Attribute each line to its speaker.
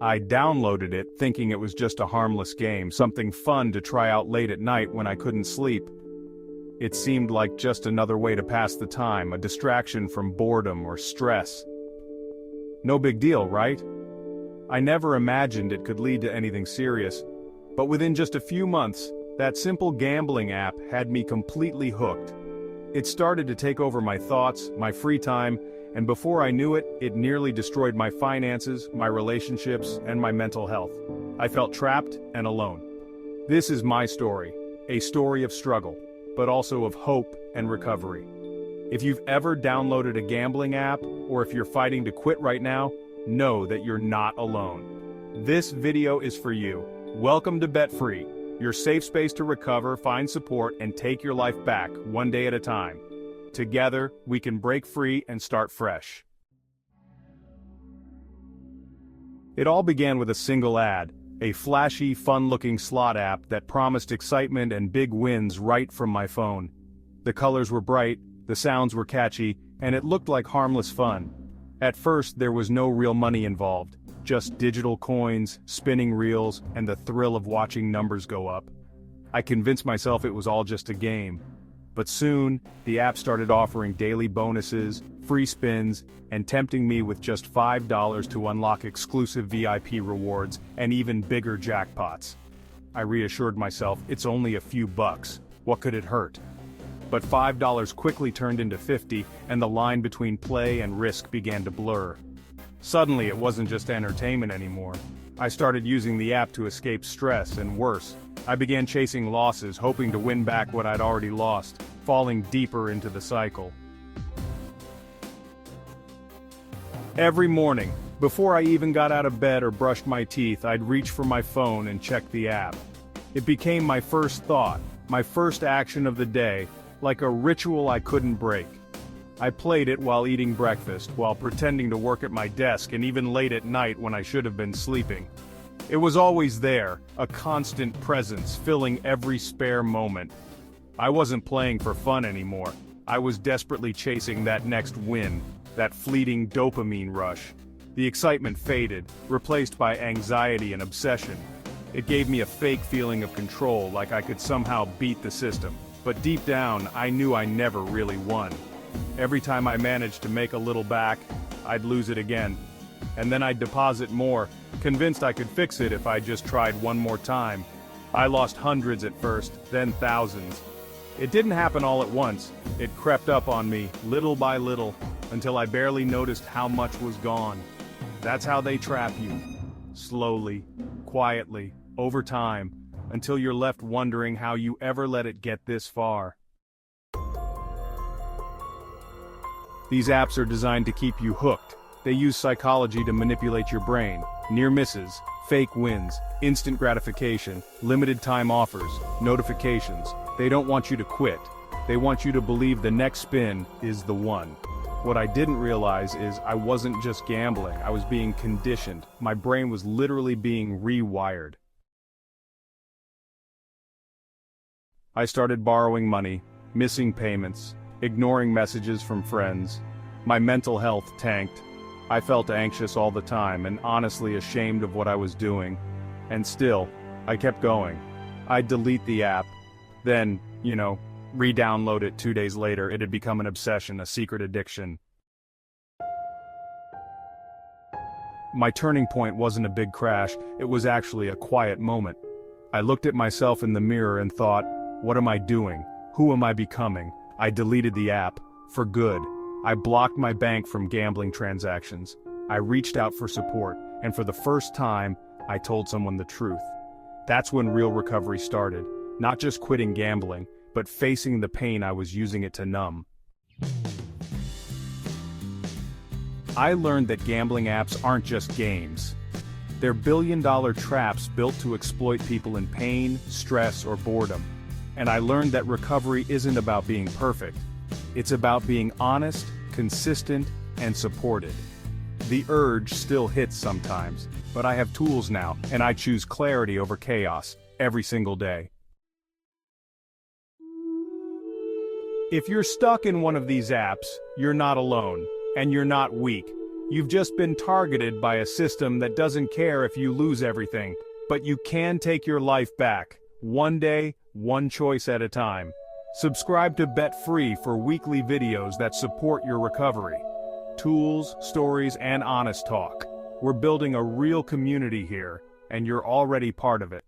Speaker 1: I downloaded it thinking it was just a harmless game, something fun to try out late at night when I couldn't sleep. It seemed like just another way to pass the time, a distraction from boredom or stress. No big deal, right? I never imagined it could lead to anything serious, but within just a few months, that simple gambling app had me completely hooked. It started to take over my thoughts, my free time, and before I knew it, it nearly destroyed my finances, my relationships, and my mental health. I felt trapped and alone. This is my story, a story of struggle, but also of hope and recovery. If you've ever downloaded a gambling app, or if you're fighting to quit right now, know that you're not alone. This video is for you. Welcome to Bet Free, your safe space to recover, find support, and take your life back, one day at a time. Together, we can break free and start fresh. It all began with a single ad, a flashy, fun-looking slot app that promised excitement and big wins right from my phone. The colors were bright, the sounds were catchy, and it looked like harmless fun. At first, there was no real money involved, just digital coins, spinning reels, and the thrill of watching numbers go up. I convinced myself it was all just a game. But soon, the app started offering daily bonuses, free spins, and tempting me with just $5 to unlock exclusive VIP rewards and even bigger jackpots. I reassured myself, it's only a few bucks, what could it hurt? But $5 quickly turned into 50, and the line between play and risk began to blur. Suddenly, it wasn't just entertainment anymore. I started using the app to escape stress, and worse, I began chasing losses, hoping to win back what I'd already lost, falling deeper into the cycle. Every morning, before I even got out of bed or brushed my teeth, I'd reach for my phone and check the app. It became my first thought, my first action of the day, like a ritual I couldn't break. I played it while eating breakfast, while pretending to work at my desk, and even late at night when I should have been sleeping. It was always there, a constant presence filling every spare moment. I wasn't playing for fun anymore. I was desperately chasing that next win, that fleeting dopamine rush. The excitement faded, replaced by anxiety and obsession. It gave me a fake feeling of control, like I could somehow beat the system. But deep down, I knew I never really won. Every time I managed to make a little back, I'd lose it again. And then I'd deposit more, convinced I could fix it if I just tried one more time. I lost hundreds at first, then thousands. It didn't happen all at once. It crept up on me, little by little, until I barely noticed how much was gone. That's how they trap you. Slowly, quietly, over time, until you're left wondering how you ever let it get this far. These apps are designed to keep you hooked. They use psychology to manipulate your brain. Near misses, fake wins, instant gratification, limited time offers, notifications. They don't want you to quit. They want you to believe the next spin is the one. What I didn't realize is I wasn't just gambling, I was being conditioned. My brain was literally being rewired. I started borrowing money, missing payments, ignoring messages from friends. My mental health tanked. I felt anxious all the time and honestly ashamed of what I was doing. And still, I kept going. I'd delete the app, then, re-download it 2 days later. It had become an obsession, a secret addiction. My turning point wasn't a big crash, it was actually a quiet moment. I looked at myself in the mirror and thought, what am I doing? Who am I becoming? I deleted the app, for good. I blocked my bank from gambling transactions. I reached out for support, and for the first time, I told someone the truth. That's when real recovery started, not just quitting gambling, but facing the pain I was using it to numb. I learned that gambling apps aren't just games. They're billion-dollar traps built to exploit people in pain, stress, or boredom. And I learned that recovery isn't about being perfect. It's about being honest, consistent, and supported. The urge still hits sometimes, but I have tools now, and I choose clarity over chaos every single day. If you're stuck in one of these apps, you're not alone, and you're not weak. You've just been targeted by a system that doesn't care if you lose everything, but you can take your life back, one day, one choice at a time. Subscribe to Bet Free for weekly videos that support your recovery. Tools, stories, and honest talk. We're building a real community here, and you're already part of it.